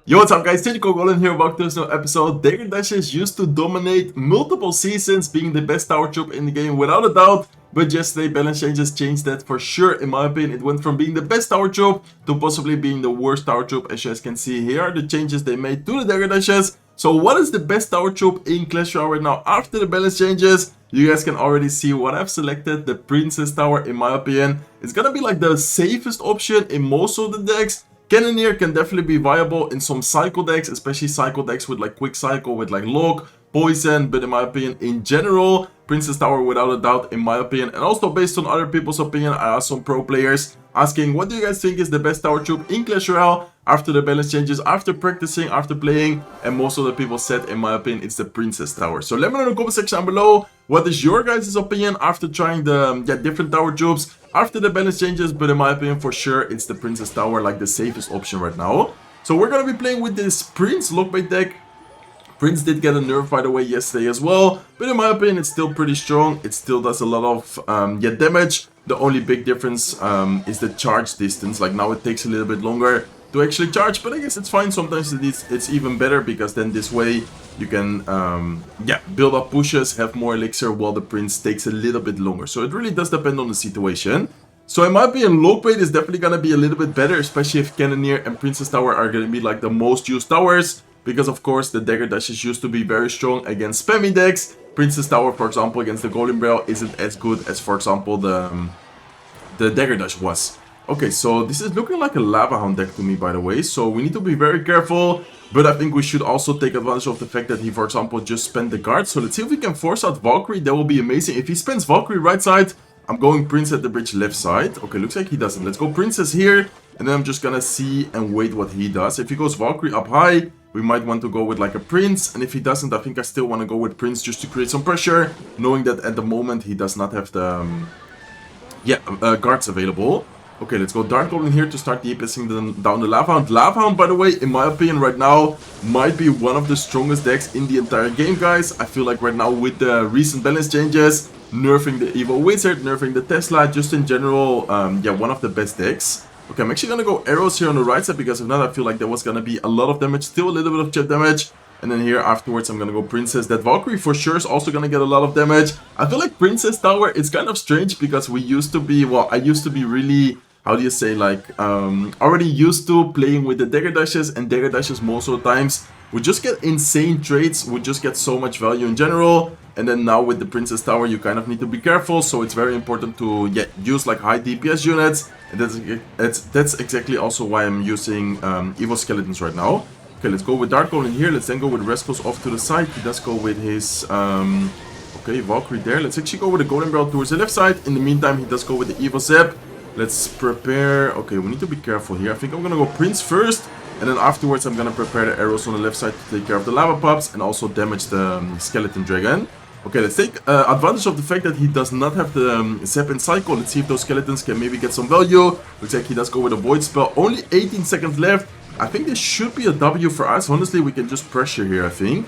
Yo, what's up guys, Goblin here, welcome to this new episode. Dagger Dashes used to dominate multiple seasons, being the best tower troop in the game without a doubt. But yesterday balance changes changed that for sure. In my opinion, it went from being the best tower troop to possibly being the worst tower troop. As you guys can see, here are the changes they made to the Dagger Dashes. So what is the best tower troop in Clash Royale right now after the balance changes? You guys can already see what I've selected, the Princess Tower. In my opinion, it's gonna be like the safest option in most of the decks. Cannoneer can definitely be viable in some cycle decks, especially cycle decks with like quick cycle, with like lock, poison, but in my opinion, in general, Princess Tower without a doubt, in my opinion. And also based on other people's opinion, I asked some pro players asking, what do you guys think is the best tower troop in Clash Royale after the balance changes, after practicing, after playing? And most of the people said, in my opinion, it's the Princess Tower. So let me know in the comment section down below, what is your guys' opinion after trying the different tower troops after the balance changes? But in my opinion, for sure, it's the Princess Tower, like the safest option right now. So we're gonna be playing with this Prince lockbait deck. Prince did get a nerf, by the way, yesterday as well, but in my opinion, it's still pretty strong. It still does a lot of damage. The only big difference is the charge distance. Like now it takes a little bit longer to actually charge, but I guess it's fine. Sometimes it's even better, because then this way you can build up pushes, have more elixir, while the Prince takes a little bit longer. So it really does depend on the situation. So in my opinion, lockbait is definitely gonna be a little bit better, especially if Cannoneer and Princess Tower are gonna be like the most used towers. Because of course the Dagger Dashes used to be very strong against spammy decks. Princess Tower, for example, against the Goblin Gang isn't as good as, for example, the Dagger Dash was. Okay, so this is looking like a Lava Hound deck to me, by the way. So we need to be very careful. But I think we should also take advantage of the fact that he, for example, just spent the guard. So let's see if we can force out Valkyrie. That will be amazing. If he spends Valkyrie right side, I'm going Prince at the bridge left side. Okay, looks like he doesn't. Let's go Princess here. And then I'm just gonna see and wait what he does. If he goes Valkyrie up high, we might want to go with like a Prince. And if he doesn't, I think I still want to go with Prince just to create some pressure, knowing that at the moment he does not have the guards available. Okay, let's go Dark Goblin here to start DPSing down the Lava Hound. Lava Hound, by the way, in my opinion right now, might be one of the strongest decks in the entire game, guys. I feel like right now with the recent balance changes, nerfing the Evil Wizard, nerfing the Tesla, just in general, one of the best decks. Okay, I'm actually gonna go arrows here on the right side, because if not, I feel like there was gonna be a lot of damage, still a little bit of chip damage. And then here afterwards, I'm gonna go Princess. That Valkyrie for sure is also gonna get a lot of damage. I feel like Princess Tower, it's kind of strange, because we used to be, well, I used to be really, how do you say, like, already used to playing with the Dagger Dashes, and Dagger Dashes most of the times would just get insane trades, would just get so much value in general. And then now with the Princess Tower, you kind of need to be careful, so it's very important to use like high DPS units. And that's exactly also why I'm using Evil Skeletons right now. Okay, let's go with Dark Goblin here. Let's then go with Rescos off to the side. He does go with his okay, Valkyrie there. Let's actually go with the Golden Barrel towards the left side. In the meantime, he does go with the Evil Zap. Let's prepare. Okay, we need to be careful here. I think I'm gonna go Prince first, and then afterwards I'm gonna prepare the arrows on the left side to take care of the lava pups and also damage the skeleton dragon. Okay, let's take advantage of the fact that he does not have the Zap and Cycle. Let's see if those skeletons can maybe get some value. Looks like he does go with a Void Spell. Only 18 seconds left. I think this should be a W for us. Honestly, we can just pressure here, I think.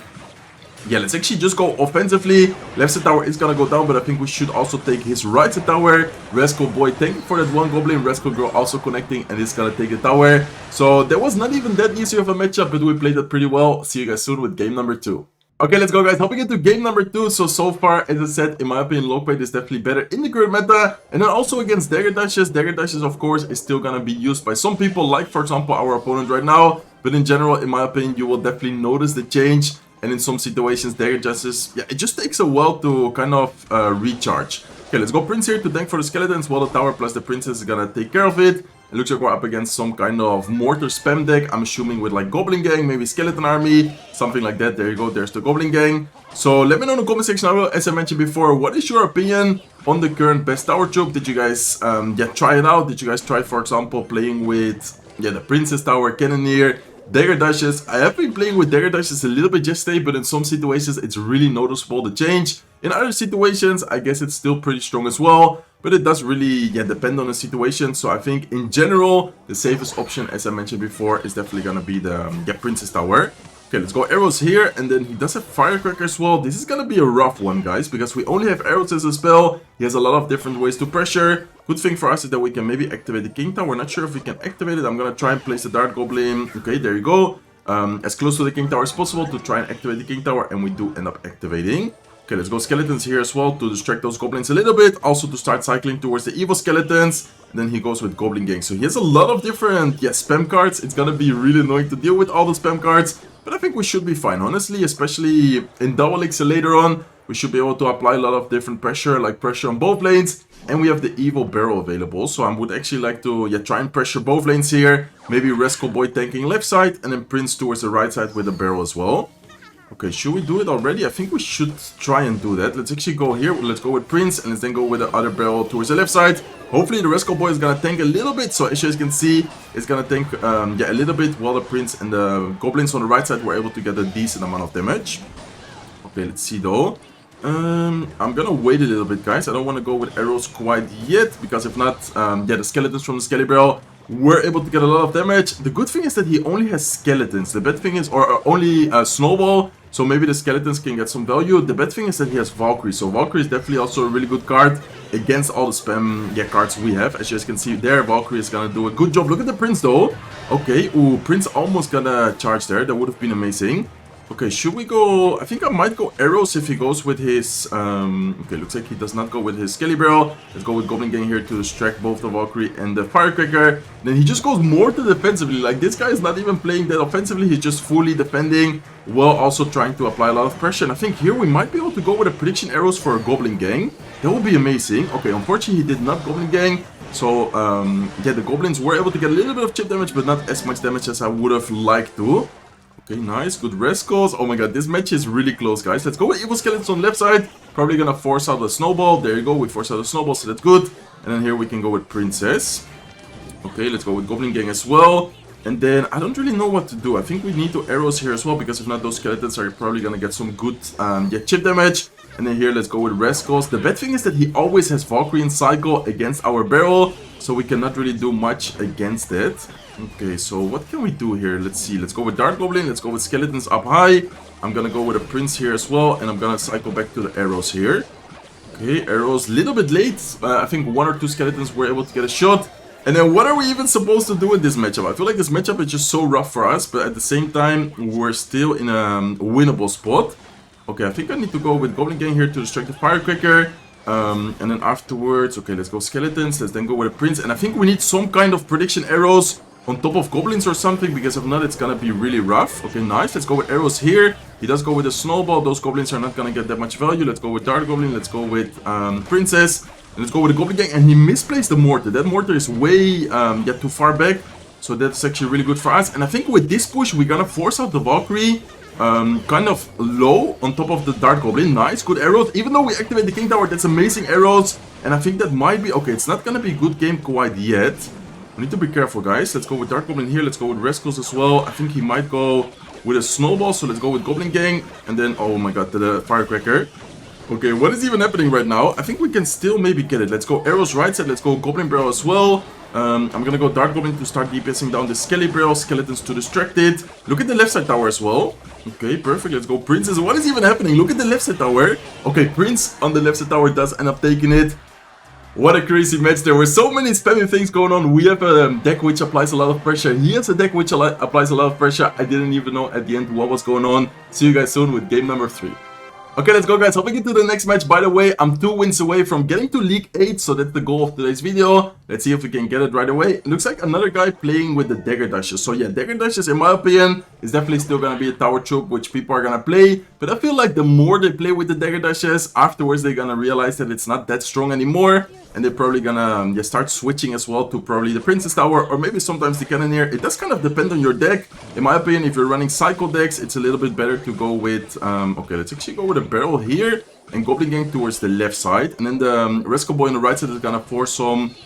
Yeah, let's actually just go offensively. Left side tower is gonna go down, but I think we should also take his right side tower. Rascal Boy, thank you for that one Goblin. Rascal Girl also connecting, and it's gonna take the tower. So that was not even that easy of a matchup, but we played it pretty well. See you guys soon with game number 2. Okay, let's go guys, hopping into game number 2. So far, as I said, in my opinion, lockbait is definitely better in the current meta. And then also against Dagger Dashes. Dagger Dashes, of course, is still gonna be used by some people, like for example our opponent right now. But in general, in my opinion, you will definitely notice the change. And in some situations, Dagger Dashes, it just takes a while to kind of recharge. Okay, let's go Prince here to tank for the skeletons, while the tower plus the Princess is gonna take care of it. It looks like we're up against some kind of mortar spam deck. I'm assuming with like Goblin Gang, maybe Skeleton Army, something like that. There you go, there's the Goblin Gang. So let me know in the comment section below, as I mentioned before, what is your opinion on the current best tower troop? Did you guys try it out? Did you guys try, for example, playing with the Princess Tower, Cannoneer, Dagger Dashes? I have been playing with Dagger Dashes a little bit yesterday, but in some situations it's really noticeable the change. In other situations, I guess it's still pretty strong as well, but it does really depend on the situation. So I think in general, the safest option, as I mentioned before, is definitely gonna be the Princess Tower. Okay, let's go arrows here, and then he does have Firecracker as well. This is gonna be a rough one, guys, because we only have arrows as a spell. He has a lot of different ways to pressure. Good thing for us is that we can maybe activate the King Tower. We're not sure if we can activate it. I'm gonna try and place the Dart Goblin. Okay, there you go. as close to the king tower as possible to try and activate the king tower, and we do end up activating. Okay, let's go skeletons here as well to distract those goblins a little bit. Also to start cycling towards the evil skeletons. And then he goes with Goblin Gang. So he has a lot of different, spam cards. It's gonna be really annoying to deal with all the spam cards. But I think we should be fine, honestly. Especially in double elixir later on. We should be able to apply a lot of different pressure, like pressure on both lanes. And we have the evil barrel available. So I would actually like to try and pressure both lanes here. Maybe Rascal Boy tanking left side. And then Prince towards the right side with a barrel as well. Okay, should we do it already? I think we should try and do that. Let's actually go here. Let's go with Prince and let's then go with the other barrel towards the left side. Hopefully the Rascal Boy is gonna tank a little bit. So as you guys can see, it's gonna tank a little bit while the Prince and the Goblins on the right side were able to get a decent amount of damage. Okay, let's see though. I'm gonna wait a little bit, guys. I don't want to go with arrows quite yet, because if not, the skeletons from the Skelly Barrel were able to get a lot of damage. The good thing is that he only has skeletons. The bad thing is, or only Snowball, so maybe the skeletons can get some value. The bad thing is that he has Valkyrie, so Valkyrie is definitely also a really good card against all the spam cards we have. As you guys can see there, Valkyrie is gonna do a good job. Look at the Prince though. Okay, ooh, Prince almost gonna charge there. That would have been amazing. Okay, should we go... I think I might go arrows if he goes with his... okay, looks like he does not go with his Skelly Barrel. Let's go with Goblin Gang here to distract both the Valkyrie and the Firecracker. Then he just goes more to defensively. Like, this guy is not even playing that offensively. He's just fully defending while also trying to apply a lot of pressure. And I think here we might be able to go with a prediction arrows for a Goblin Gang. That would be amazing. Okay, unfortunately he did not Goblin Gang. So, the Goblins were able to get a little bit of chip damage, but not as much damage as I would have liked to. Okay, nice, good rascals. Oh my god, this match is really close, guys. Let's go with evil skeletons on the left side. Probably gonna force out the snowball. There you go, we force out the snowball, so that's good. And then here we can go with princess. Okay, let's go with Goblin Gang as well. And then I don't really know what to do. I think we need to arrows here as well, because if not, those skeletons are probably gonna get some good chip damage. And then here, let's go with rascals. The bad thing is that he always has Valkyrie and Cycle against our barrel, so we cannot really do much against it. Okay, so what can we do here? Let's see. Let's go with Dark Goblin. Let's go with skeletons up high. I'm gonna go with a prince here as well, and I'm gonna cycle back to the arrows here. Okay, arrows, little bit late. I think one or two skeletons were able to get a shot. And then what are we even supposed to do in this matchup? I feel like this matchup is just so rough for us, but at the same time, we're still in a winnable spot. Okay, I think I need to go with Goblin Gang here to distract the Firecracker. And then afterwards, okay, let's go skeletons. Let's then go with a prince. And I think we need some kind of prediction arrows on top of goblins or something, because if not, it's gonna be really rough. Okay, nice. Let's go with arrows here. He does go with a snowball. Those goblins are not gonna get that much value. Let's go with Dark Goblin. Let's go with Princess. And let's go with the Goblin Gang. And he misplaced the mortar. That mortar is way too far back. So that's actually really good for us. And I think with this push, we're gonna force out the Valkyrie kind of low on top of the Dark Goblin. Nice, good arrows. Even though we activate the King Tower, that's amazing arrows. And I think that might be... Okay, it's not gonna be a good game quite yet. We need to be careful, guys. Let's go with Dark Goblin here. Let's go with Rascals as well. I think he might go with a snowball. So let's go with Goblin Gang. And then, oh my god, the Firecracker. Okay, what is even happening right now? I think we can still maybe get it. Let's go arrows right side. Let's go Goblin Barrel as well. I'm gonna go Dark Goblin to start DPSing down the Skelly Barrel. Skeletons to distract it. Look at the left side tower as well. Okay, perfect. Let's go Princess. What is even happening? Look at the left side tower. Okay, Prince on the left side tower does end up taking it. What a crazy match. There were so many spammy things going on. We have a deck which applies a lot of pressure. He has a deck which applies a lot of pressure. I didn't even know at the end what was going on. See you guys soon with game number 3. Okay, let's go, guys. Hopping into the next match. By the way, I'm 2 wins away from getting to League 8, so that's the goal of today's video. Let's see if we can get it right away. It looks like another guy playing with the Dagger Dashes. So yeah, Dagger Dashes, in my opinion, is definitely still going to be a tower troop, which people are going to play. But I feel like the more they play with the Dagger Dashes, afterwards they're going to realize that it's not that strong anymore. And they're probably going to start switching as well to probably the Princess Tower, or maybe sometimes the Cannoneer. It does kind of depend on your deck. In my opinion, if you're running Cycle decks, it's a little bit better to go with... okay, let's actually go with a Barrel here. And Goblin Gang towards the left side. And then the Rascal Boy on the right side is going to force some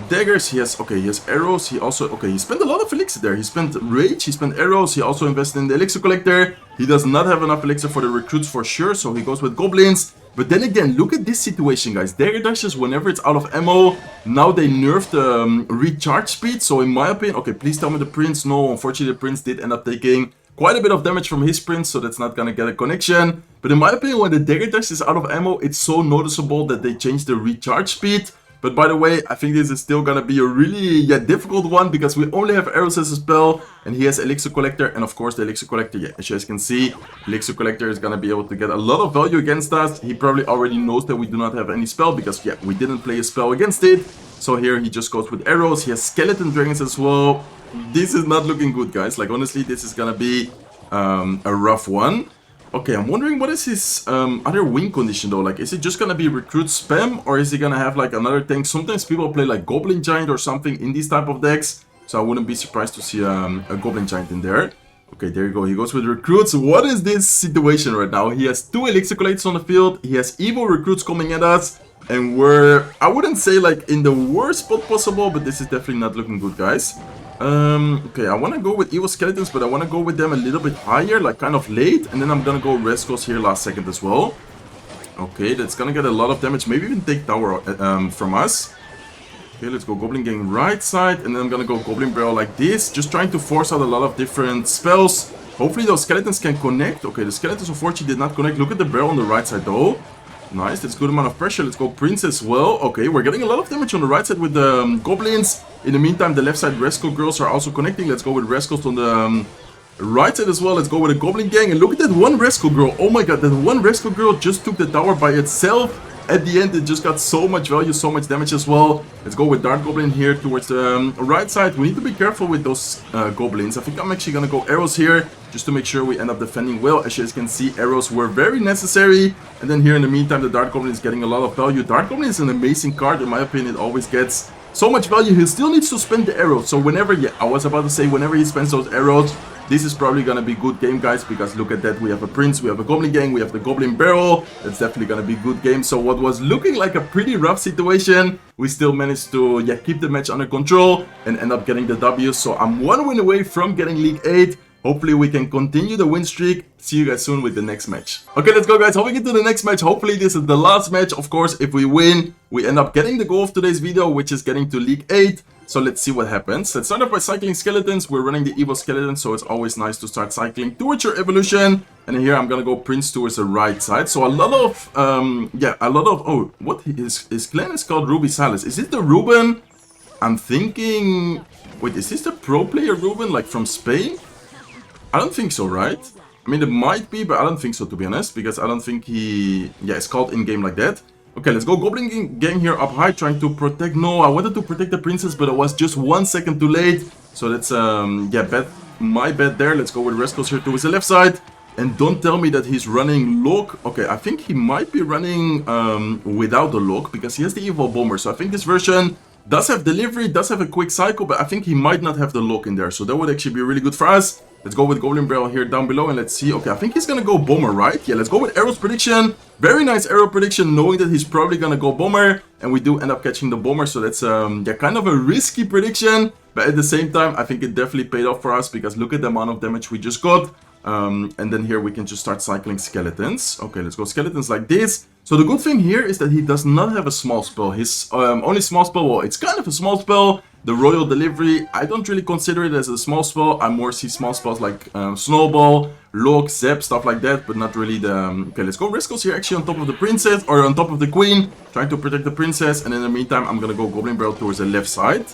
daggers. He has... Okay, he has arrows. He also... Okay, he spent a lot of elixir there. He spent rage, he spent arrows. He also invested in the Elixir Collector. He does not have enough elixir for the recruits for sure, so he goes with goblins. But then again, look at this situation, guys. Dagger Dashes, whenever it's out of ammo, now they nerfed the recharge speed. So in my opinion... Okay, please tell me the Prince. No, unfortunately the Prince did end up taking quite a bit of damage from his Prince, so that's not gonna get a connection. But in my opinion, when the Dagger Dash is out of ammo, it's so noticeable that they changed the recharge speed. But by the way, I think this is still gonna be a really difficult one because we only have arrows as a spell, and he has Elixir Collector, and of course the Elixir Collector, as you guys can see, Elixir Collector is gonna be able to get a lot of value against us. He probably already knows that we do not have any spell because we didn't play a spell against it. So here he just goes with arrows. He has skeleton dragons as well. This is not looking good, guys. Like honestly, this is gonna be a rough one. Okay, I'm wondering what is his other win condition though. Like, is it just gonna be recruit spam, or is he gonna have like another tank? Sometimes people play like Goblin Giant or something in these type of decks, so I wouldn't be surprised to see a Goblin Giant in there. Okay, there you go. He goes with recruits. What is this situation right now? He has 2 Elixir Collectors on the field. He has evil recruits coming at us, and we're, I wouldn't say like in the worst spot possible, but this is definitely not looking good, guys. Okay, I want to go with evil skeletons, but I want to go with them a little bit higher, like kind of late, and then I'm gonna go Rescos here last second as well. Okay, that's gonna get a lot of damage, maybe even take tower from us. Okay, let's go Goblin Gang right side, and then I'm gonna go Goblin Barrel like this, just trying to force out a lot of different spells. Hopefully those skeletons can connect. Okay, the skeletons unfortunately did not connect. Look at the barrel on the right side though. Nice, that's a good amount of pressure. Let's go Prince as well. Okay, we're getting a lot of damage on the right side with the Goblins. In the meantime, the left side Resco girls are also connecting. Let's go with Rescos on the right side as well. Let's go with a Goblin Gang. And look at that one Resco girl. Oh my god, that one Resco girl just took the tower by itself. At the end, it just got so much value, so much damage as well. Let's go with Dark Goblin here towards the right side. We need to be careful with those Goblins. I think I'm actually going to go arrows here, just to make sure we end up defending well. As you guys can see, arrows were very necessary. And then here in the meantime, the Dark Goblin is getting a lot of value. Dark Goblin is an amazing card. In my opinion, it always gets so much value. He still needs to spend the arrows. So whenever, I was about to say, whenever he spends those arrows, this is probably gonna be good game, guys, because look at that. We have a Prince, we have a Goblin Gang, we have the Goblin Barrel. That's definitely gonna be good game. So what was looking like a pretty rough situation, we still managed to keep the match under control and end up getting the W. So I'm 1 win away from getting League 8. Hopefully we can continue the win streak. See you guys soon with the next match. Okay, let's go, guys. Hopping into the next match. Hopefully this is the last match. Of course, if we win, we end up getting the goal of today's video, which is getting to League 8. So let's see what happens. Let's start off by cycling skeletons. We're running the evil skeletons, so it's always nice to start cycling towards your evolution. And here I'm gonna go Prince towards the right side. So a lot of oh, what his clan is called Ruby Salas. Is it the Ruben? I'm thinking, wait, is this the pro player Ruben, like from Spain? I don't think so, right? I mean, it might be, but I don't think so, to be honest, because I don't think he, it's called in-game like that. Okay, let's go Goblin Gang here up high, trying to protect. No, I wanted to protect the princess, but I was just 1 second too late. So that's, my bad there. Let's go with Rescos here towards the left side. And don't tell me that he's running lock. Okay, I think he might be running without the lock, because he has the evil bomber. So I think this version does have delivery, does have a quick cycle, but I think he might not have the lock in there. So that would actually be really good for us. Let's go with Goblin Barrel here down below, and let's see. Okay, I think he's gonna go Bomber, right? Yeah, let's go with Arrow's prediction. Very nice Arrow prediction, knowing that he's probably gonna go Bomber. And we do end up catching the Bomber, so that's kind of a risky prediction. But at the same time, I think it definitely paid off for us, because look at the amount of damage we just got. And then here we can just start cycling skeletons. Okay, let's go skeletons like this. So the good thing here is that he does not have a small spell. His only small spell, well, it's kind of a small spell. The Royal Delivery, I don't really consider it as a small spell. I more see small spells like Snowball, Lock, Zap, stuff like that, but not really the... Okay, let's go Rescos here actually on top of the princess, or on top of the queen, trying to protect the princess. And in the meantime, I'm gonna go Goblin Barrel towards the left side.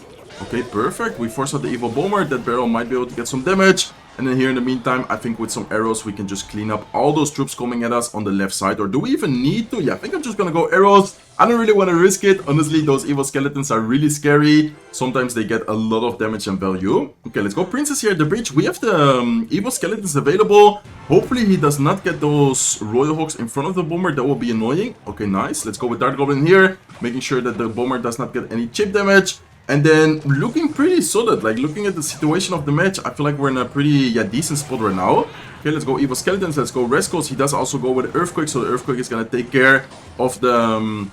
Okay, perfect. We force out the evil bomber. That barrel might be able to get some damage. And then here in the meantime, I think with some arrows, we can just clean up all those troops coming at us on the left side. Or do we even need to? Yeah, I think I'm just gonna go arrows. I don't really want to risk it. Honestly, those evil skeletons are really scary. Sometimes they get a lot of damage and value. Okay, let's go Princess here at the bridge. We have the evil skeletons available. Hopefully he does not get those Royal Hawks in front of the bomber. That will be annoying. Okay, nice. Let's go with Dark Goblin here, making sure that the bomber does not get any chip damage. And then looking pretty solid, like looking at the situation of the match, I feel like we're in a pretty decent spot right now. Okay, let's go evil skeletons, let's go Rescos. He does also go with Earthquake, so the Earthquake is gonna take care of the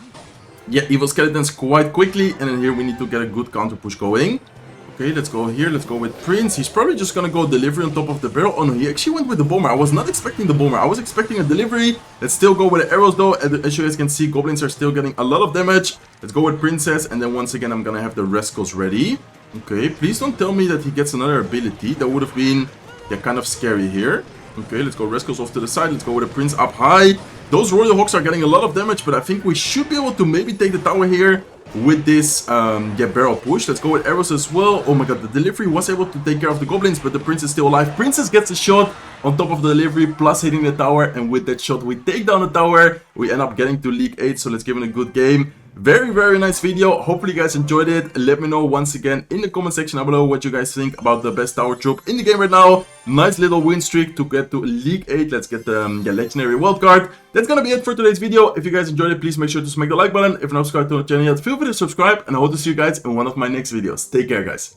evil skeletons quite quickly. And then here we need to get a good counter push going. Okay, let's go here, let's go with Prince. He's probably just gonna go delivery on top of the barrel. Oh no, he actually went with the bomber. I was not expecting the bomber, I was expecting a delivery. Let's still go with the arrows though. As you guys can see, goblins are still getting a lot of damage. Let's go with Princess, and then once again I'm gonna have the Rescos ready. Okay, please don't tell me that he gets another ability. That would have been kind of scary here. Okay, let's go Rescos off to the side. Let's go with the Prince up high. Those Royal Hawks are getting a lot of damage, but I think we should be able to maybe take the tower here. with this barrel push. Let's go with arrows as well. Oh my god, the delivery was able to take care of the goblins, but the prince is still alive. Princess gets a shot on top of the delivery, plus hitting the tower, and with that shot we take down the tower. We end up getting to League 8, so let's give it a good game. Very nice video. Hopefully you guys enjoyed it. Let me know once again in the comment section down below what you guys think about the best tower troop in the game right now. Nice little win streak to get to League 8. Let's get the legendary world card. That's gonna be it for today's video. If you guys enjoyed it, please make sure to smack the like button. If you're not subscribed to the channel yet, feel free to subscribe, and I hope to see you guys in one of my next videos. Take care, guys.